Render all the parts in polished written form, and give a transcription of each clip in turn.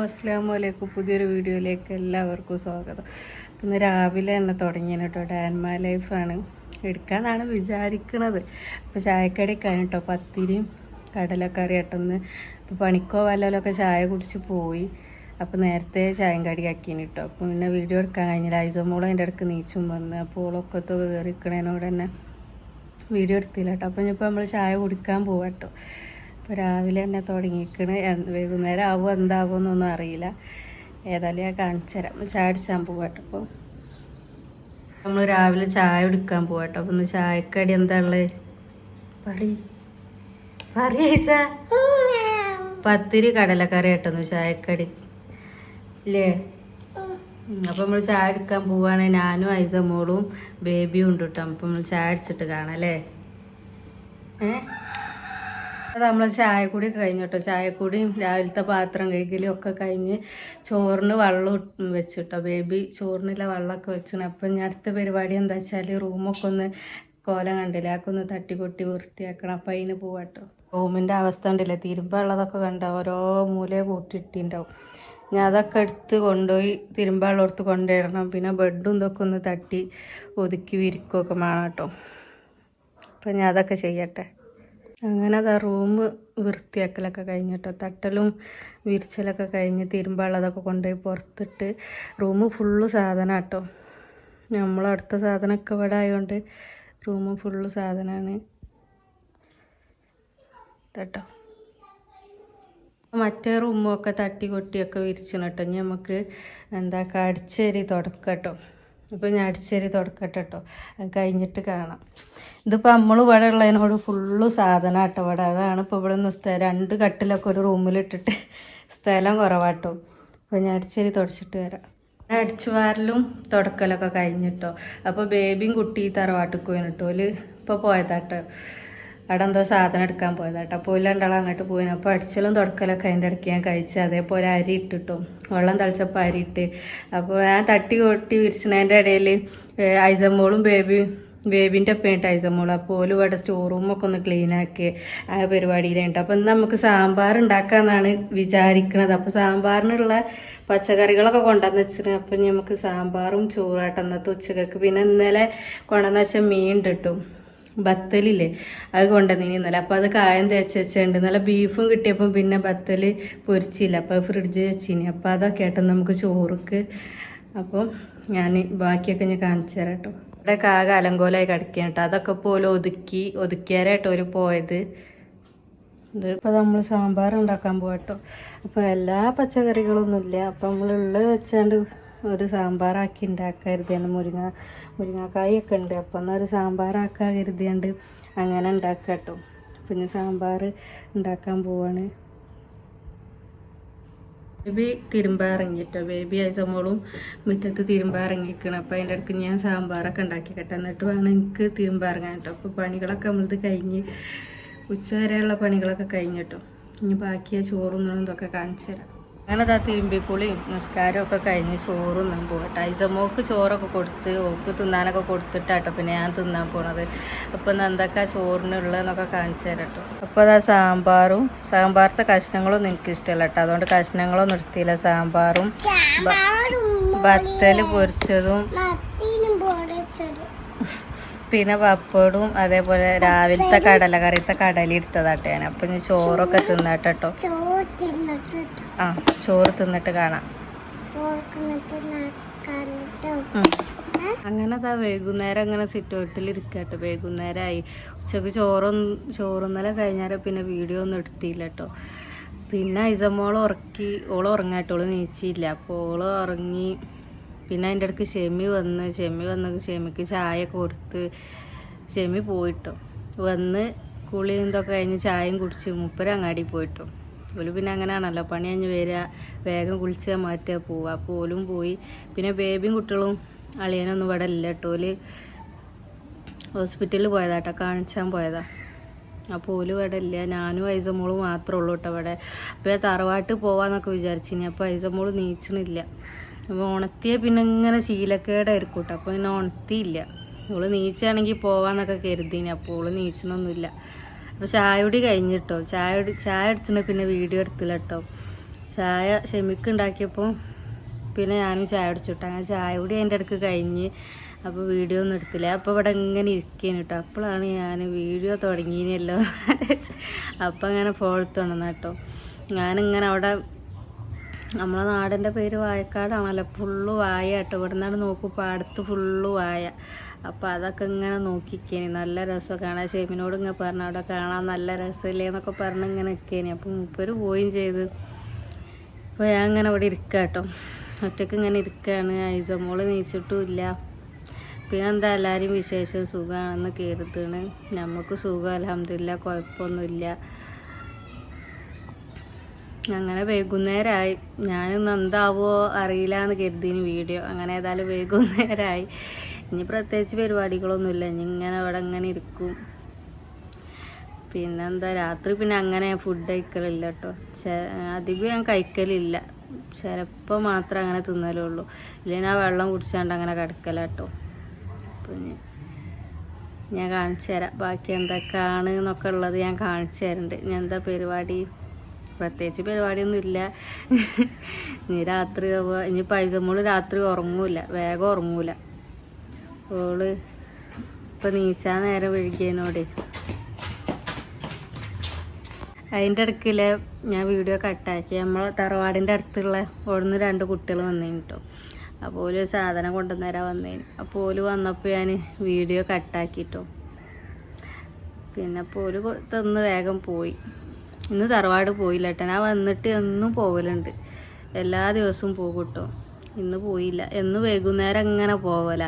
അസ്സലാമു അലൈക്കും. പുതിയൊരു വീഡിയോയിലേക്ക് എല്ലാവർക്കും സ്വാഗതം. ഇന്ന് രാവിലെ തന്നെ തുടങ്ങിയാണ് കേട്ടോ. ഡാൻമാ ലൈഫാണ് എടുക്കാമെന്നാണ് വിചാരിക്കുന്നത്. അപ്പോൾ ചായക്കടി കഴിഞ്ഞിട്ടോ പത്തിരിയും കടലക്കറി കേട്ടൊന്ന്. ഇപ്പോൾ പണിക്കോ വല്ലതൊക്കെ ചായ കുടിച്ച് പോയി. അപ്പോൾ നേരത്തെ ചായം കടി ആക്കിന് കേട്ടോ. അപ്പോൾ പിന്നെ വീഡിയോ എടുക്കാൻ കഴിഞ്ഞില്ല. ഐസമോളും അതിൻ്റെ ഇടയ്ക്ക് നീച്ചും വന്ന് അപ്പോൾ ഓളൊക്കത്തൊക്കെ കയറിക്കണേനോട് തന്നെ വീഡിയോ എടുത്തില്ല കേട്ടോ. അപ്പോൾ ഇനിയിപ്പോൾ നമ്മൾ ചായ കുടിക്കാൻ പോവാം കേട്ടോ. ഇപ്പോൾ രാവിലെ തന്നെ തുടങ്ങിയിരിക്കണ്. വൈകുന്നേരം ആവുമോ എന്താവുമോ എന്നൊന്നും അറിയില്ല. ഏതായാലും ഞാൻ കാണിച്ചു തരാം. ചായ അടിച്ചാൻ പോവാട്ടോ. അപ്പോൾ നമ്മൾ രാവിലെ ചായ കുടിക്കാൻ പോവാട്ടോ. അപ്പോൾ ഇന്ന് ചായക്കടി എന്താ ഉള്ളത് പറയീസ? പത്തിരി കടലക്കറി കേട്ടൊന്നു ചായക്കടി ഇല്ലേ? അപ്പം നമ്മൾ ചായ എടുക്കാൻ പോവാണ്. ഞാനും ഐസമോളും ബേബിയും ഉണ്ട് കേട്ടോ. അപ്പം നമ്മൾ ചായ അടിച്ചിട്ട് കാണാം അല്ലേ? അത് നമ്മൾ ചായക്കൂടി കഴിഞ്ഞു കേട്ടോ. ചായക്കൂടിയും രാവിലത്തെ പാത്രം കഴുകലും ഒക്കെ കഴിഞ്ഞ് ചോറിന് വെള്ളം വെച്ചിട്ടോ. ബേബി ചോറിനുള്ള വെള്ളമൊക്കെ വെച്ചിന്. അപ്പം ഞാൻ അടുത്ത പരിപാടി എന്താ വെച്ചാൽ റൂമൊക്കെ ഒന്ന് കോലം കണ്ടില്ല, അതൊക്കെ ഒന്ന് തട്ടിക്കൊട്ടി വൃത്തിയാക്കണം. അപ്പം അതിന് പോവാട്ടോ. റൂമിൻ്റെ അവസ്ഥ ഉണ്ടല്ലേ, തിരുമ്പുള്ളതൊക്കെ കണ്ട ഓരോ മൂലയെ കൂട്ടിയിട്ടുണ്ടാവും. ഞാൻ അതൊക്കെ എടുത്ത് കൊണ്ടുപോയി തിരുമ്പുള്ളടത്ത് കൊണ്ടുവരണം. പിന്നെ ബെഡും ഇതൊക്കെ ഒന്ന് തട്ടി ഒതുക്കി വിരിക്കുകയൊക്കെ വേണം കേട്ടോ. അപ്പം ഞാൻ അതൊക്കെ ചെയ്യട്ടെ. അങ്ങനെ അതാ റൂം വൃത്തിയാക്കലൊക്കെ കഴിഞ്ഞിട്ടോ. തട്ടലും വിരിച്ചലൊക്കെ കഴിഞ്ഞ് തിരുമ്പാളതൊക്കെ കൊണ്ടുപോയി പുറത്തിട്ട് റൂം ഫുള്ള് സാധനം കേട്ടോ. നമ്മളടുത്ത സാധനമൊക്കെ ഇവിടെ ആയതുകൊണ്ട് റൂം ഫുള്ള് സാധനമാണ് കേട്ടോ. മറ്റേ റൂമൊക്കെ തട്ടി കൊട്ടിയൊക്കെ വിരിച്ചണം കേട്ടോ. ഇനി നമുക്ക് എന്താ അടിച്ചേരി തുടക്കം കേട്ടോ. ഇപ്പോൾ ഞാൻ അടിച്ചേരി തുടക്കട്ടെ കേട്ടോ. അത് കഴിഞ്ഞിട്ട് കാണാം. ഇതിപ്പോൾ നമ്മൾ ഇവിടെ ഉള്ളതിനോട് ഫുള്ള് സാധനം കേട്ടോ ഇവിടെ. അതാണ് ഇപ്പോൾ ഇവിടെ നിന്ന് രണ്ട് കട്ടിലൊക്കെ ഒരു റൂമിലിട്ടിട്ട് സ്ഥലം കുറവാട്ടോ. അപ്പോൾ ഞാൻ അടിച്ചേരി തുടച്ചിട്ട് വരാം. അടിച്ചു വാരലും തുടക്കലൊക്കെ കഴിഞ്ഞിട്ടോ. അപ്പോൾ ബേബിയും കുട്ടി തറവാട്ടിൽ പോയിട്ടോ. ഓല് ഇപ്പോൾ പോയതാട്ടോ. അവിടെ എന്തോ സാധനം എടുക്കാൻ പോയതാട്ടോ. അപ്പോൾ ഓല് രണ്ടാളും അങ്ങോട്ട് പോയിന്. അപ്പോൾ അടിച്ചലും തുടക്കലൊക്കെ അതിൻ്റെ ഇടയ്ക്ക് ഞാൻ കഴിച്ച്. അതേപോലെ അരി ഇട്ടിട്ടോ. വെള്ളം തളിച്ചപ്പോൾ അരി ഇട്ട്. അപ്പോൾ ഞാൻ തട്ടി കൊട്ടി വിരിച്ചതിൻ്റെ ഇടയിൽ ഐസമോളും ബേബിൻ്റെ പേട്ട് ഐസമോളും. അപ്പോൾ ഓല് ഇവിടെ സ്റ്റോർ റൂമൊക്കെ ഒന്ന് ക്ലീനാക്കി ആ പരിപാടിയിലുണ്ട്. അപ്പം ഇന്ന് നമുക്ക് സാമ്പാർ ഉണ്ടാക്കാമെന്നാണ് വിചാരിക്കുന്നത്. അപ്പോൾ സാമ്പാറിനുള്ള പച്ചക്കറികളൊക്കെ കൊണ്ടുവന്ന് വെച്ചിട്ട് അപ്പം നമുക്ക് സാമ്പാറും ചോറാട്ടം ഇന്നത്തെ ഉച്ചക്ക്. പിന്നെ ഇന്നലെ കൊണ്ടുവന്ന് വെച്ചാൽ മീൻ കിട്ടും, ബത്തലില്ലേ, അത് കൊണ്ടുവന്നിനി ഇന്നലെ. അപ്പോൾ അത് കായം തേച്ച് വെച്ചിട്ടുണ്ട്. ഇന്നലെ ബീഫും കിട്ടിയപ്പം പിന്നെ ബത്തൽ പൊരിച്ചില്ല. അപ്പോൾ ഫ്രിഡ്ജ് വെച്ചിനി. അപ്പോൾ അതൊക്കെ ആയിട്ട് നമുക്ക് ചോറുക്ക്. അപ്പം ഞാൻ ബാക്കിയൊക്കെ ഞാൻ കാണിച്ചു തരാം കേട്ടോ. ഇവിടെ കാക അലങ്കോലമായി കിടക്കുക കേട്ടോ. അതൊക്കെ പോലെ ഒതുക്കിയാരായിട്ടോ ഒരു പോയത്. ഇത് ഇപ്പോൾ നമ്മൾ സാമ്പാർ ഉണ്ടാക്കാൻ പോകട്ടോ. അപ്പോൾ എല്ലാ പച്ചക്കറികളൊന്നുമില്ല. അപ്പോൾ നമ്മളുള്ളത് വെച്ചാണ്ട് ഒരു സാമ്പാറാക്കി ഉണ്ടാക്കാൻ കരുതിയാണ്. മുരിങ്ങാക്കായൊക്കെ ഉണ്ട്. അപ്പോൾ എന്നാൽ ഒരു സാമ്പാറാക്കാൻ കരുതിയാണ്ട് അങ്ങനെ ഉണ്ടാക്കുക കേട്ടോ. പിന്നെ സാമ്പാർ ഉണ്ടാക്കാൻ പോവാണ്. ബേബി തിരുമ്പാറങ്ങിട്ടോ. ബേബി ഐസമോളും മുറ്റത്ത് തിരുമ്പാറങ്ങിക്കണം. അപ്പോൾ അതിൻ്റെ ഇടയ്ക്ക് ഞാൻ സാമ്പാറൊക്കെ ഉണ്ടാക്കി കേട്ടോ. എന്നിട്ട് വേണം എനിക്ക് തിരുമ്പാറങ്ങാൻ കേട്ടോ. അപ്പോൾ പണികളൊക്കെ നമ്മളത് കഴിഞ്ഞ് ഉച്ച വരെയുള്ള പണികളൊക്കെ കഴിഞ്ഞിട്ടോ. ഇനി ബാക്കിയ ചോറും ഇതൊക്കെ കാണിച്ചു തരാം. അങ്ങനെ അതാ തിരുമ്പിക്കുളിയും നിസ്കാരവും ഒക്കെ കഴിഞ്ഞ് ചോറും ഞാൻ പോകട്ടെ. ഐസമോക്ക് ചോറൊക്കെ കൊടുത്ത് ഓക്ക് തിന്നാനൊക്കെ കൊടുത്തിട്ടാട്ടോ പിന്നെ ഞാൻ തിന്നാൻ പോണത്. അപ്പം എന്തൊക്കെ ചോറിനുള്ളതെന്നൊക്കെ കാണിച്ചു തരാം കേട്ടോ. അപ്പോൾ അതാ സാമ്പാറത്തെ കഷ്ണങ്ങളൊന്നും എനിക്ക് ഇഷ്ടമല്ല കേട്ടോ. അതുകൊണ്ട് കഷ്ണങ്ങളൊന്നും എടുത്തില്ല. സാമ്പാറും ബത്തൽ പൊരിച്ചതും പിന്നെ പപ്പടും അതേപോലെ രാവിലത്തെ കടലക്കറിയത്തെ കടല എടുത്തതാട്ടോ ഞാൻ. അപ്പം ഇനി ചോറൊക്കെ തിന്നാട്ടോ. ചോറ് തിന്നിട്ട് കാണാം. അങ്ങനെ അതാ വൈകുന്നേരം അങ്ങനെ സിറ്റൗട്ടിൽ ഇരിക്കട്ടോ. വൈകുന്നേരമായി. ഉച്ചക്ക് ചോറുന്നല കഴിഞ്ഞാൽ പിന്നെ വീഡിയോ ഒന്നും എടുത്തില്ല കേട്ടോ. പിന്നെ ഐസമോള് ഓള് ഉറങ്ങാട്ടോ. ഓള് നീച്ചില്ല. അപ്പോൾ ഓള് ഉറങ്ങി. പിന്നെ അതിൻ്റെ ഇടയ്ക്ക് ഷെമി വന്ന് ഷെമിക്ക് ചായ കൊടുത്ത് ഷെമി പോയിട്ടോ. വന്ന് കുളി എന്തൊക്കെ കഴിഞ്ഞ് ചായയും കുടിച്ച് മൂപ്പര് അങ്ങാടി പോയിട്ടോ. ഓല് പിന്നെ അങ്ങനെയാണല്ലോ, പണി കഴിഞ്ഞ് വരിക, വേഗം കുളിച്ചാൽ മാറ്റുക, പോവുക. അപ്പോൾ ഓലും പോയി. പിന്നെ ബേബിയും കുട്ടികളും അളിയനൊന്നും ഇവിടെ ഇല്ല കേട്ടോ. ഓല് ഹോസ്പിറ്റലിൽ പോയതാട്ടോ, കാണിച്ചാൻ പോയതാ. അപ്പോൾ ഓല് ഇവിടെ ഇല്ല. ഞാനും ഐസമോളും മാത്രമേ ഉള്ളൂ കേട്ടോ ഇവിടെ. അപ്പോൾ തറവാട്ട് പോവാന്നൊക്കെ വിചാരിച്ചിനി. അപ്പോൾ ഐസമോള് നീച്ചണില്ല. അപ്പോൾ ഉണർത്തിയ പിന്നെ ഇങ്ങനെ ശീലക്കേടായിരിക്കും കേട്ടോ. അപ്പോൾ പിന്നെ ഉണർത്തിയില്ല. ഓള് നീച്ചാണെങ്കിൽ പോവാന്നൊക്കെ കരുതിനി. അപ്പോൾ ഓള് നീച്ചണമൊന്നുമില്ല. അപ്പോൾ ചായ കുടി കഴിഞ്ഞിട്ടോ. ചായ അടിച്ചിട്ട് പിന്നെ വീഡിയോ എടുത്തില്ല കേട്ടോ. ചായ ഷെമിക്ക് ഉണ്ടാക്കിയപ്പോൾ പിന്നെ ഞാനും ചായ കുടിച്ചിട്ട് അങ്ങനെ ചായ കൂടി അതിൻ്റെ ഇടയ്ക്ക് കഴിഞ്ഞ്. അപ്പോൾ വീഡിയോ ഒന്നും എടുത്തില്ല. അപ്പോൾ ഇവിടെ ഇങ്ങനെ ഇരിക്കുകയാണ് കേട്ടോ. അപ്പോഴാണ് ഞാൻ വീഡിയോ തുടങ്ങിയല്ലോ. അപ്പം അങ്ങനെ ഫോഴ്ത്തോണം കേട്ടോ. ഞാനിങ്ങനെ അവിടെ നമ്മളെ നാടിൻ്റെ പേര് വായക്കാടാണല്ലോ, ഫുള്ള് വായ കേട്ടോ. ഇവിടെ നിന്നാണ് നോക്കും പാടത്ത് ഫുള്ള് വായ. അപ്പോൾ അതൊക്കെ ഇങ്ങനെ നോക്കിക്കേനി. നല്ല രസം കാണാൻ. ഷെമിനോട് ഇങ്ങനെ പറഞ്ഞു അവിടെ കാണാൻ നല്ല രസമില്ലേ എന്നൊക്കെ പറഞ്ഞ് ഇങ്ങനെ നിൽക്കേനി. അപ്പം മുപ്പര് പോവുകയും ചെയ്ത്. അപ്പോൾ ഞാൻ ഇങ്ങനെ ഇവിടെ ഇരിക്കുക കേട്ടോ. ഒറ്റയ്ക്ക് ഇങ്ങനെ ഇരിക്കുകയാണ്. ഐസമോള് നീച്ചിട്ടും ഇല്ല. പിന്നെ എന്താ എല്ലാവരും വിശേഷം സുഖമാണെന്ന് കരുതാണ്. നമുക്ക് സുഖം അൽഹംദുലില്ലാ, കുഴപ്പമൊന്നുമില്ല. അങ്ങനെ വൈകുന്നേരമായി. ഞാനിന്ന് എന്താവോ അറിയില്ല എന്ന് കരുതിന് വീഡിയോ. അങ്ങനെ ഏതായാലും വൈകുന്നേരമായി. ഇനി പ്രത്യേകിച്ച് പരിപാടികളൊന്നുമില്ല. ഇനി ഇങ്ങനെ ഇവിടെ ഇങ്ങനെ ഇരിക്കും. പിന്നെന്താ രാത്രി പിന്നെ അങ്ങനെ ഫുഡ് കഴിക്കലില്ല കേട്ടോ. അധികം ഞാൻ കഴിക്കലില്ല. ചിലപ്പോൾ മാത്രമേ അങ്ങനെ തിന്നലുള്ളൂ. ഇല്ലെങ്കിൽ ആ വെള്ളം കുടിച്ചാണ്ട് അങ്ങനെ കിടക്കല കേട്ടോ. പിന്നെ ഞാൻ കാണിച്ചു തരാം ബാക്കി എന്തൊക്കെയാണ് എന്നൊക്കെ ഉള്ളത് ഞാൻ കാണിച്ചു തരുന്നുണ്ട്. ഞാൻ എന്താ പരിപാടി, പ്രത്യേകിച്ച് പരിപാടിയൊന്നും ഇല്ല. ഇനി രാത്രി ഇനി പൈസമോള് രാത്രി ഉറങ്ങൂല, വേഗം ഉറങ്ങൂല. ഓള് ഇപ്പം നീച്ചാൻ നേരം വൈകിയതിനോടെ അതിൻ്റെ ഇടയ്ക്കിൽ ഞാൻ വീഡിയോ കട്ടാക്കി. നമ്മളെ തറവാടിൻ്റെ അടുത്തുള്ള ഓടുന്ന് 2 കുട്ടികൾ വന്നേന് കേട്ടോ. അപ്പോൾ ഓല് സാധനം കൊണ്ടുവന്നേരാൻ വന്നേന്. അപ്പോൾ ഓല് വന്നപ്പോൾ ഞാൻ വീഡിയോ കട്ടാക്കിട്ടോ. പിന്നെ അപ്പോൾ ഓല് തന്ന് വേഗം പോയി. ഇന്ന് തറവാട് പോയില്ല കേട്ടോ. ഞാൻ വന്നിട്ട് എന്നും പോകലുണ്ട്, എല്ലാ ദിവസവും പോകും കേട്ടോ. ഇന്ന് പോയില്ല. എന്നും വൈകുന്നേരം ഇങ്ങനെ പോകല.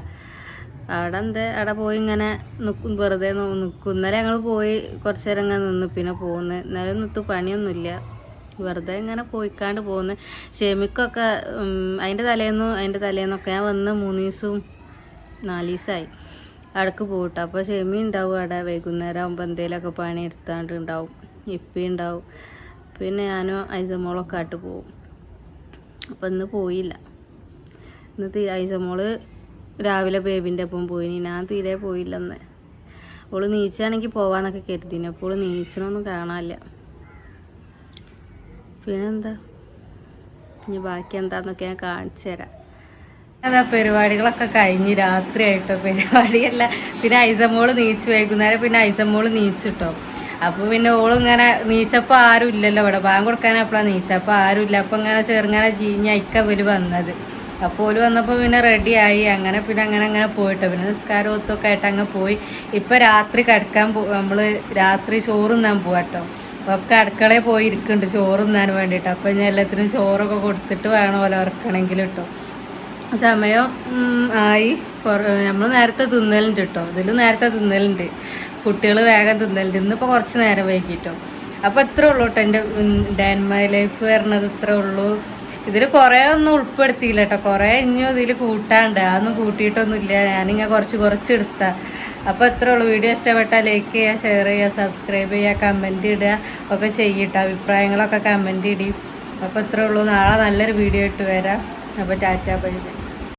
അവിടെ പോയി ഇങ്ങനെ നിൽക്കും, വെറുതെ നിൽക്കും. ഇന്നലെ ഞങ്ങൾ പോയി കുറച്ച് നേരം ഇങ്ങനെ നിന്ന് പിന്നെ പോകുന്നു. ഇന്നലെ നിത്ത് പണിയൊന്നുമില്ല, വെറുതെ ഇങ്ങനെ പോയിക്കാണ്ട് പോകുന്നു. ഷെമിക്കൊക്കെ അതിൻ്റെ തലേന്നൊക്കെ ഞാൻ വന്ന് 3 ദിവസവും 4 ദിവസമായി അവിടേക്ക് പോകട്ടോ. അപ്പോൾ ഷെമി ഉണ്ടാവും അവിടെ. വൈകുന്നേരം ആകുമ്പോൾ എന്തെങ്കിലുമൊക്കെ പണി എടുത്താണ്ട് ഉണ്ടാവും. ഇപ്പം ഉണ്ടാവും. പിന്നെ ഞാനും ഐസമോളൊക്കെ ആയിട്ട് പോവും. അപ്പം ഇന്ന് പോയില്ല. ഇന്ന് ഐസമോള് രാവിലെ ബേബിൻ്റെ ഒപ്പം പോയിനി. ഞാൻ തീരെ പോയില്ലെന്ന്. ഓള് നീച്ചാണെങ്കിൽ പോവാന്നൊക്കെ കരുതിന്. അപ്പോൾ നീച്ചണമൊന്നും കാണാനില്ല. പിന്നെന്താ ഇനി ബാക്കി എന്താന്നൊക്കെ ഞാൻ കാണിച്ചു തരാം. അതാ പരിപാടികളൊക്കെ കഴിഞ്ഞ് രാത്രിയായിട്ടോ. പരിപാടിയല്ല, പിന്നെ ഐസമോള് നീച്ചു. വൈകുന്നേരം പിന്നെ ഐസമോള് നീച്ചിട്ടോ. അപ്പോൾ പിന്നെ ഓളിങ്ങനെ നീച്ചപ്പോൾ ആരും ഇല്ലല്ലോ ഇവിടെ. ബാങ്ക് കൊടുക്കാനപ്പോഴാണ് നീച്ചപ്പോൾ ആരും ഇല്ല. അപ്പോൾ ഇങ്ങനെ ചെറുങ്ങനെ ചീഞ്ഞയിക്ക ഇവര് വന്നത്. അപ്പോൾ ഓല് വന്നപ്പോൾ പിന്നെ റെഡിയായി. അങ്ങനെ പിന്നെ അങ്ങനെ പോയിട്ടോ. പിന്നെ നിസ്കാരം ഒത്തൊക്കെ ആയിട്ട് അങ്ങ് പോയി. ഇപ്പം രാത്രി കിടക്കാൻ നമ്മൾ രാത്രി ചോറ് തിന്നാൻ പോവാട്ടോ. ഒക്കെ അടുക്കളയിൽ പോയി ഇരിക്കുന്നുണ്ട് ചോറ് തിന്നാൻ വേണ്ടിയിട്ട്. അപ്പം ഞാൻ എല്ലാത്തിനും ചോറൊക്കെ കൊടുത്തിട്ട് വേണം പോലെ ഉറക്കണമെങ്കിൽ കേട്ടോ. സമയം ആയി. നമ്മൾ നേരത്തെ തിന്നലുണ്ട് കേട്ടോ. ഇതിലും നേരത്തെ തിന്നലുണ്ട്. കുട്ടികൾ വേഗം തിന്നലുണ്ട്. ഇന്നിപ്പോൾ കുറച്ച് നേരം വൈകിട്ടോ. അപ്പോൾ ഇത്രേ ഉള്ളൂ കേട്ടോ എൻ്റെ ഡേ ഇൻ മൈ ലൈഫ് പറഞ്ഞത്. ഇത്രേ ഉള്ളൂ. ഇതിൽ കുറേ ഒന്നും ഉൾപ്പെടുത്തിയില്ല കേട്ടോ. കുറേ ഇനിയും ഇതിൽ കൂട്ടാണ്ട്. അതൊന്നും കൂട്ടിയിട്ടൊന്നുമില്ല. ഞാനിങ്ങനെ കുറച്ച് എടുത്താൽ. അപ്പോൾ ഇത്രേ ഉള്ളൂ. വീഡിയോ ഇഷ്ടപ്പെട്ടാൽ ലൈക്ക് ചെയ്യുക, ഷെയർ ചെയ്യുക, സബ്സ്ക്രൈബ് ചെയ്യുക, കമൻറ്റ് ഇടുക ഒക്കെ ചെയ്യട്ടോ. അഭിപ്രായങ്ങളൊക്കെ കമൻറ്റ് ഇടി. അപ്പോൾ ഇത്രേ ഉള്ളൂ. നാളെ നല്ലൊരു വീഡിയോ ഇട്ട് വരാം. അപ്പോൾ ടാറ്റാ ബൈ ബൈ.